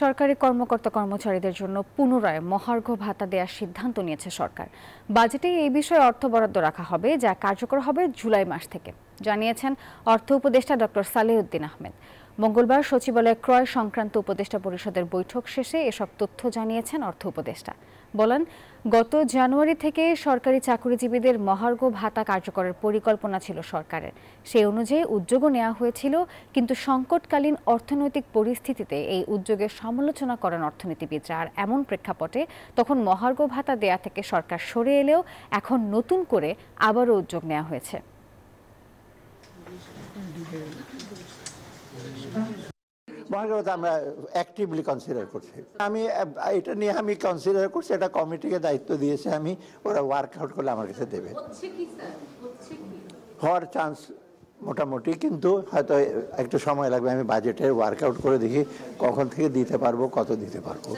সরকারি কর্মকর্তা কর্মচারীদের জন্য পুনরায় মহার্ঘ ভাতা দেওয়ার সিদ্ধান্ত নিয়েছে সরকার। বাজেটে এই বিষয়ে অর্থ বরাদ্দ রাখা হবে, যা কার্যকর হবে জুলাই মাস থেকে, জানিয়েছেন অর্থ উপদেষ্টা ডক্টর সালেউদ্দিন আহমেদ। মঙ্গলবার সচিবালয়ে ক্রয় সংক্রান্ত উপদেষ্টা পরিষদের বৈঠক শেষে এসব তথ্য জানিয়েছেন অর্থ উপদেষ্টা। বলেন, গত জানুয়ারি থেকে সরকারি চাকরিজীবীদের মহার্ঘ ভাতা কার্যকরের পরিকল্পনা ছিল সরকারের। সেই অনুযায়ী উদ্যোগও নেওয়া হয়েছিল, কিন্তু সংকটকালীন অর্থনৈতিক পরিস্থিতিতে এই উদ্যোগের সমালোচনা করেন অর্থনীতিবিদরা। আর এমন প্রেক্ষাপটে তখন মহার্ঘ ভাতা দেয়া থেকে সরকার সরে এলেও এখন নতুন করে আবারও উদ্যোগ নেওয়া হয়েছে। মহার্ঘ আমরা অ্যাক্টিভলি কনসিডার করছি। এটা নিয়ে আমি কনসিডার করছি, এটা কমিটিকে দায়িত্ব দিয়েছে, আমি ওরা ওয়ার্কআউট করলে আমার কাছে দেবে। হওয়ার চান্স মোটামুটি, কিন্তু হয়তো একটু সময় লাগবে। আমি বাজেটের ওয়ার্কআউট করে দেখি কখন থেকে দিতে পারবো, কত দিতে পারবো।